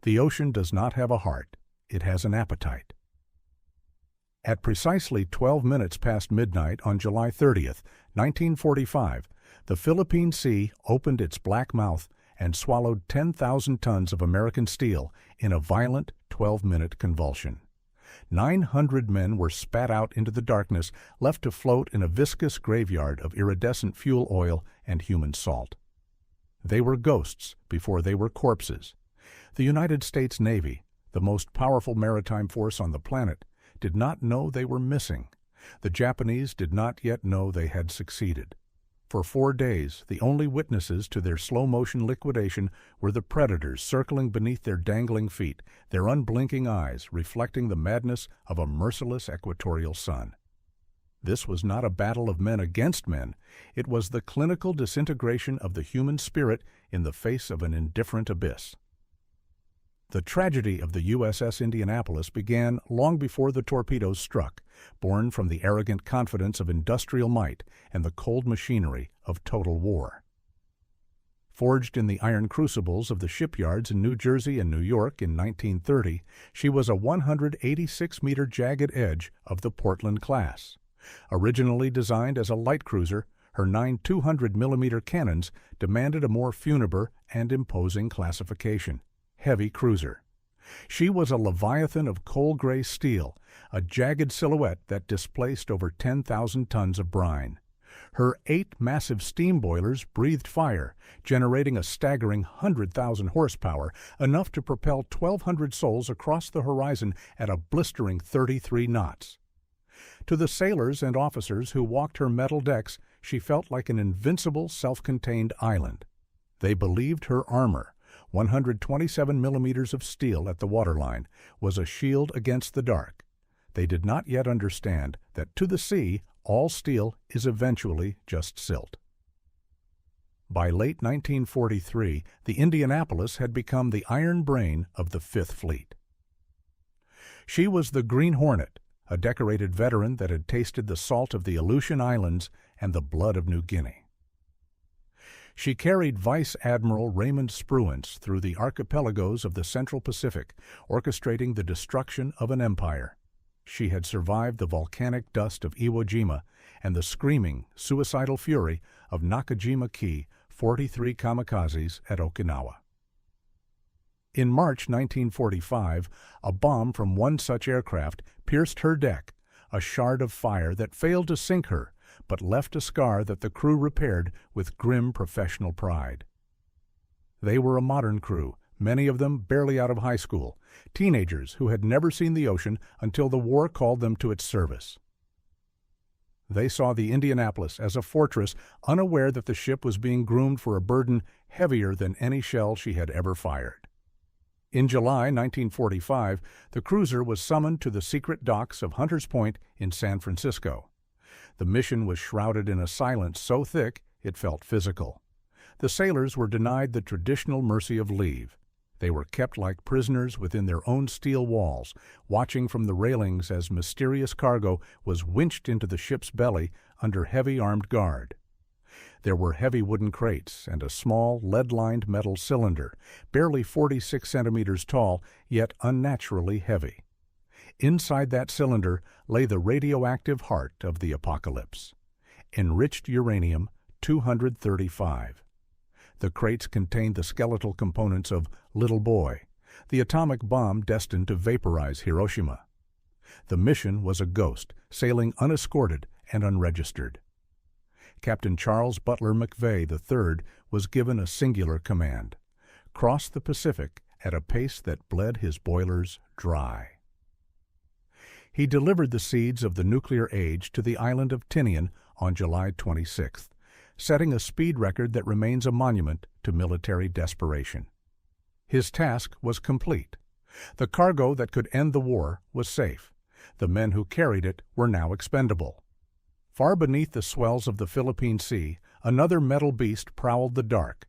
The ocean does not have a heart. It has an appetite. At precisely 12 minutes past midnight on July 30th, 1945, the Philippine Sea opened its black mouth and swallowed 10,000 tons of American steel in a violent 12-minute convulsion. 900 men were spat out into the darkness, left to float in a viscous graveyard of iridescent fuel oil and human salt. They were ghosts before they were corpses. The United States Navy, the most powerful maritime force on the planet, did not know they were missing. The Japanese did not yet know they had succeeded. For 4 days, the only witnesses to their slow-motion liquidation were the predators circling beneath their dangling feet, their unblinking eyes reflecting the madness of a merciless equatorial sun. This was not a battle of men against men. It was the clinical disintegration of the human spirit in the face of an indifferent abyss. The tragedy of the USS Indianapolis began long before the torpedoes struck, born from the arrogant confidence of industrial might and the cold machinery of total war. Forged in the iron crucibles of the shipyards in New Jersey and New York in 1930, she was a 186-meter jagged edge of the Portland class. Originally designed as a light cruiser, her 9 200-millimeter cannons demanded a more funibar and imposing classification: heavy cruiser. She was a leviathan of coal-gray steel, a jagged silhouette that displaced over 10,000 tons of brine. Her 8 massive steam boilers breathed fire, generating a staggering 100,000 horsepower, enough to propel 1,200 souls across the horizon at a blistering 33 knots. To the sailors and officers who walked her metal decks, she felt like an invincible, self-contained island. They believed her armor, 127 millimeters of steel at the waterline, was a shield against the dark. They did not yet understand that to the sea, all steel is eventually just silt. By late 1943, the Indianapolis had become the iron brain of the Fifth Fleet. She was the Green Hornet, a decorated veteran that had tasted the salt of the Aleutian Islands and the blood of New Guinea. She carried Vice Admiral Raymond Spruance through the archipelagos of the Central Pacific, orchestrating the destruction of an empire. She had survived the volcanic dust of Iwo Jima and the screaming, suicidal fury of Nakajima-Ki 43 kamikazes at Okinawa. In March 1945, a bomb from one such aircraft pierced her deck, a shard of fire that failed to sink her, but left a scar that the crew repaired with grim professional pride. They were a modern crew, many of them barely out of high school, teenagers who had never seen the ocean until the war called them to its service. They saw the Indianapolis as a fortress, unaware that the ship was being groomed for a burden heavier than any shell she had ever fired. In July 1945, the cruiser was summoned to the secret docks of Hunters Point in San Francisco. The mission was shrouded in a silence so thick it felt physical. The sailors were denied the traditional mercy of leave. They were kept like prisoners within their own steel walls, watching from the railings as mysterious cargo was winched into the ship's belly under heavy armed guard. There were heavy wooden crates and a small, lead-lined metal cylinder, barely 46 centimeters tall, yet unnaturally heavy. Inside that cylinder lay the radioactive heart of the apocalypse: enriched uranium-235. The crates contained the skeletal components of Little Boy, the atomic bomb destined to vaporize Hiroshima. The mission was a ghost, sailing unescorted and unregistered. Captain Charles Butler McVay III was given a singular command: cross the Pacific at a pace that bled his boilers dry. He delivered the seeds of the nuclear age to the island of Tinian on July 26th, setting a speed record that remains a monument to military desperation. His task was complete. The cargo that could end the war was safe. The men who carried it were now expendable. Far beneath the swells of the Philippine Sea, another metal beast prowled the dark.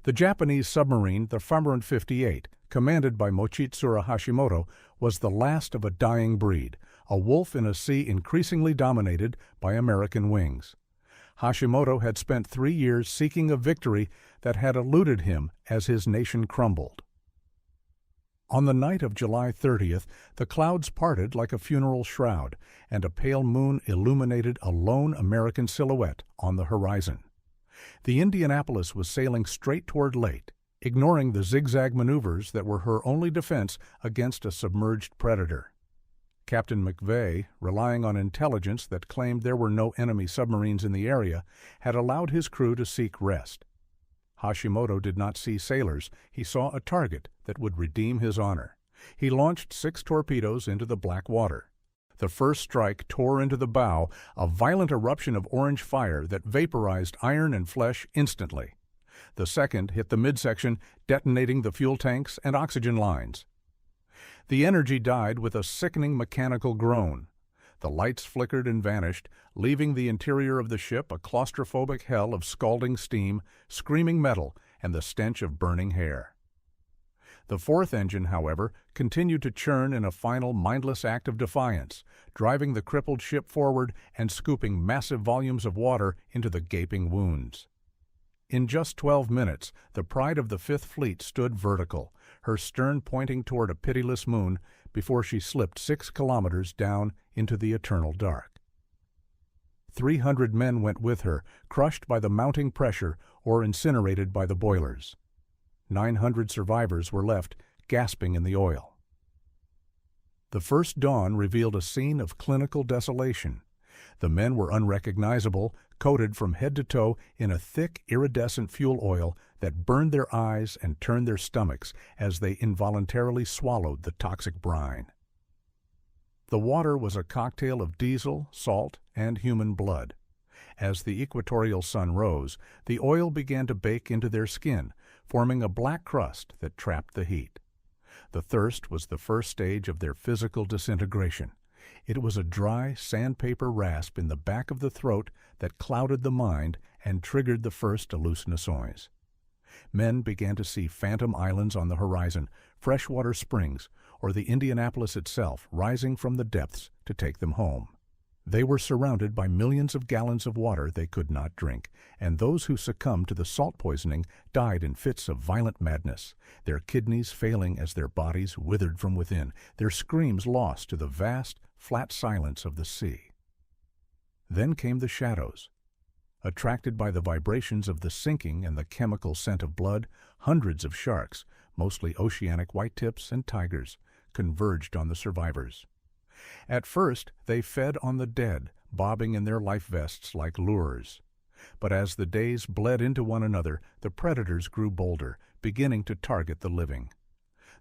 The Japanese submarine, the Farman 58, commanded by Mochitsura Hashimoto, was the last of a dying breed, a wolf in a sea increasingly dominated by American wings. Hashimoto had spent 3 years seeking a victory that had eluded him as his nation crumbled. On the night of July 30th, the clouds parted like a funeral shroud, and a pale moon illuminated a lone American silhouette on the horizon. The Indianapolis was sailing straight toward Leyte, ignoring the zigzag maneuvers that were her only defense against a submerged predator. Captain McVay, relying on intelligence that claimed there were no enemy submarines in the area, had allowed his crew to seek rest. Hashimoto did not see sailors. He saw a target that would redeem his honor. He launched 6 torpedoes into the black water. The first strike tore into the bow, a violent eruption of orange fire that vaporized iron and flesh instantly. The second hit the midsection, detonating the fuel tanks and oxygen lines. The energy died with a sickening mechanical groan. The lights flickered and vanished, leaving the interior of the ship a claustrophobic hell of scalding steam, screaming metal, and the stench of burning hair. The fourth engine, however, continued to churn in a final mindless act of defiance, driving the crippled ship forward and scooping massive volumes of water into the gaping wounds. In just 12 minutes, the pride of the Fifth Fleet stood vertical, her stern pointing toward a pitiless moon, before she slipped 6 kilometers down into the eternal dark. 300 men went with her, crushed by the mounting pressure or incinerated by the boilers. 900 survivors were left, gasping in the oil. The first dawn revealed a scene of clinical desolation. The men were unrecognizable, coated from head to toe in a thick, iridescent fuel oil that burned their eyes and turned their stomachs as they involuntarily swallowed the toxic brine. The water was a cocktail of diesel, salt, and human blood. As the equatorial sun rose, the oil began to bake into their skin, forming a black crust that trapped the heat. The thirst was the first stage of their physical disintegration. It was a dry, sandpaper rasp in the back of the throat that clouded the mind and triggered the first hallucinations. Men began to see phantom islands on the horizon, freshwater springs, or the Indianapolis itself rising from the depths to take them home. They were surrounded by millions of gallons of water they could not drink, and those who succumbed to the salt poisoning died in fits of violent madness, their kidneys failing as their bodies withered from within, their screams lost to the vast, flat silence of the sea. Then came the shadows. Attracted by the vibrations of the sinking and the chemical scent of blood, hundreds of sharks, mostly oceanic whitetips and tigers, converged on the survivors. At first, they fed on the dead, bobbing in their life vests like lures. But as the days bled into one another, the predators grew bolder, beginning to target the living.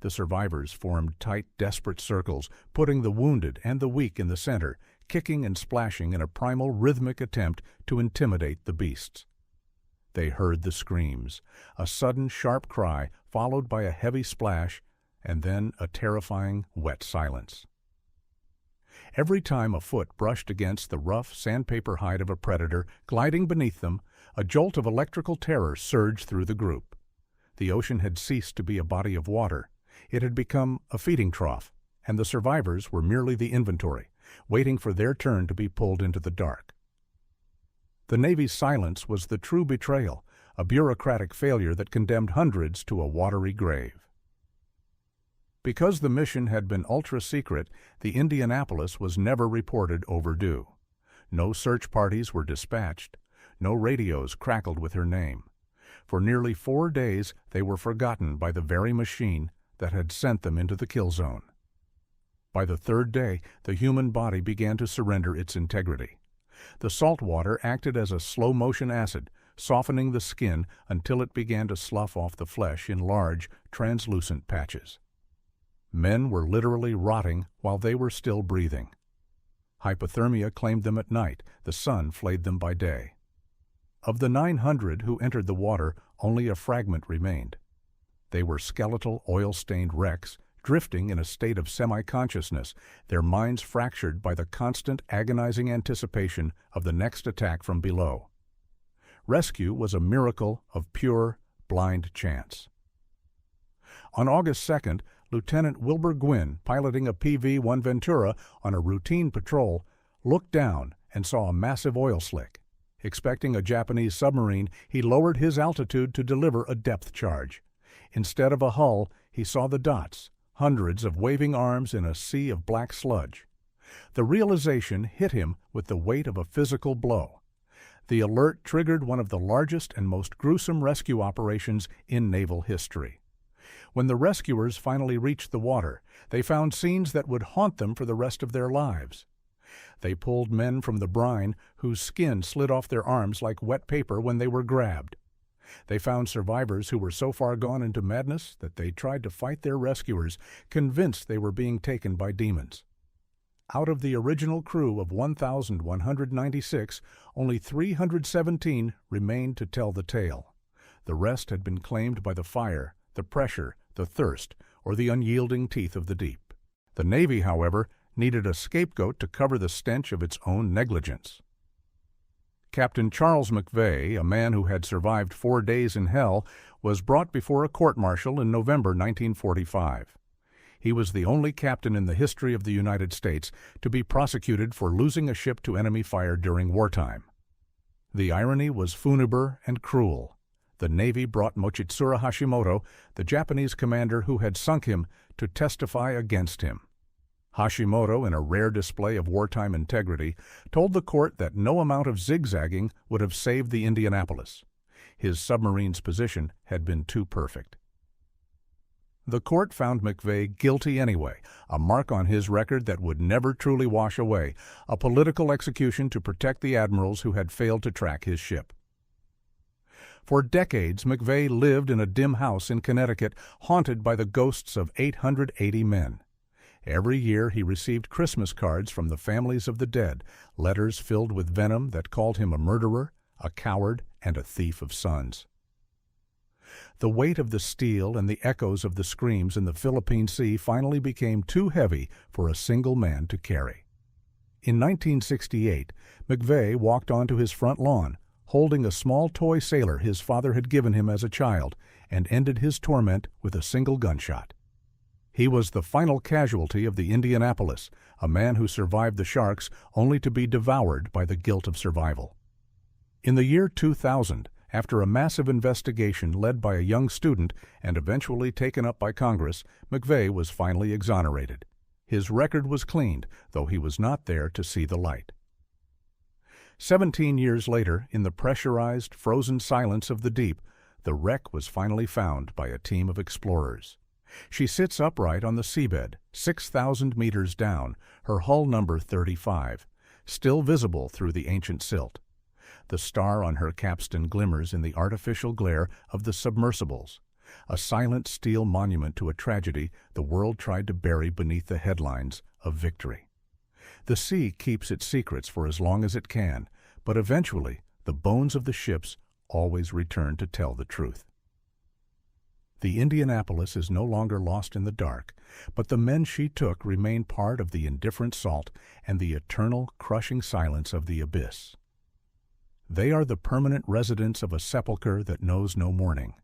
The survivors formed tight, desperate circles, putting the wounded and the weak in the center, kicking and splashing in a primal, rhythmic attempt to intimidate the beasts. They heard the screams, a sudden, sharp cry, followed by a heavy splash, and then a terrifying, wet silence. Every time a foot brushed against the rough, sandpaper hide of a predator gliding beneath them, a jolt of electrical terror surged through the group. The ocean had ceased to be a body of water. It had become a feeding trough, and the survivors were merely the inventory, waiting for their turn to be pulled into the dark. The Navy's silence was the true betrayal, a bureaucratic failure that condemned hundreds to a watery grave. Because the mission had been ultra-secret, the Indianapolis was never reported overdue. No search parties were dispatched. No radios crackled with her name. For nearly 4 days, they were forgotten by the very machine that had sent them into the kill zone. By the 3rd day, the human body began to surrender its integrity. The salt water acted as a slow-motion acid, softening the skin until it began to slough off the flesh in large, translucent patches. Men were literally rotting while they were still breathing. Hypothermia claimed them at night, the sun flayed them by day. Of the 900 who entered the water, only a fragment remained. They were skeletal, oil-stained wrecks, drifting in a state of semi-consciousness, their minds fractured by the constant, agonizing anticipation of the next attack from below. Rescue was a miracle of pure, blind chance. On August 2nd, Lieutenant Wilbur Gwynn, piloting a PV-1 Ventura on a routine patrol, looked down and saw a massive oil slick. Expecting a Japanese submarine, he lowered his altitude to deliver a depth charge. Instead of a hull, he saw the dots, hundreds of waving arms in a sea of black sludge. The realization hit him with the weight of a physical blow. The alert triggered one of the largest and most gruesome rescue operations in naval history. When the rescuers finally reached the water, they found scenes that would haunt them for the rest of their lives. They pulled men from the brine whose skin slid off their arms like wet paper when they were grabbed. They found survivors who were so far gone into madness that they tried to fight their rescuers, convinced they were being taken by demons. Out of the original crew of 1,196, only 317 remained to tell the tale. The rest had been claimed by the fire, the pressure, the thirst, or the unyielding teeth of the deep. The Navy, however, needed a scapegoat to cover the stench of its own negligence. Captain Charles McVay, a man who had survived 4 days in hell, was brought before a court-martial in November 1945. He was the only captain in the history of the United States to be prosecuted for losing a ship to enemy fire during wartime. The irony was funibar and cruel. The Navy brought Mochitsura Hashimoto, the Japanese commander who had sunk him, to testify against him. Hashimoto, in a rare display of wartime integrity, told the court that no amount of zigzagging would have saved the Indianapolis. His submarine's position had been too perfect. The court found McVay guilty anyway, a mark on his record that would never truly wash away, a political execution to protect the admirals who had failed to track his ship. For decades, McVay lived in a dim house in Connecticut, haunted by the ghosts of 880 men. Every year he received Christmas cards from the families of the dead, letters filled with venom that called him a murderer, a coward, and a thief of sons. The weight of the steel and the echoes of the screams in the Philippine Sea finally became too heavy for a single man to carry. In 1968, McVay walked onto his front lawn, holding a small toy sailor his father had given him as a child, and ended his torment with a single gunshot. He was the final casualty of the Indianapolis, a man who survived the sharks only to be devoured by the guilt of survival. In the year 2000, after a massive investigation led by a young student and eventually taken up by Congress, McVay was finally exonerated. His record was cleaned, though he was not there to see the light. 17 years later, in the pressurized, frozen silence of the deep, the wreck was finally found by a team of explorers. She sits upright on the seabed, 6,000 meters down, her hull number 35, still visible through the ancient silt. The star on her capstan glimmers in the artificial glare of the submersibles, a silent steel monument to a tragedy the world tried to bury beneath the headlines of victory. The sea keeps its secrets for as long as it can, but eventually the bones of the ships always return to tell the truth. The Indianapolis is no longer lost in the dark, but the men she took remain part of the indifferent salt and the eternal, crushing silence of the abyss. They are the permanent residents of a sepulchre that knows no mourning.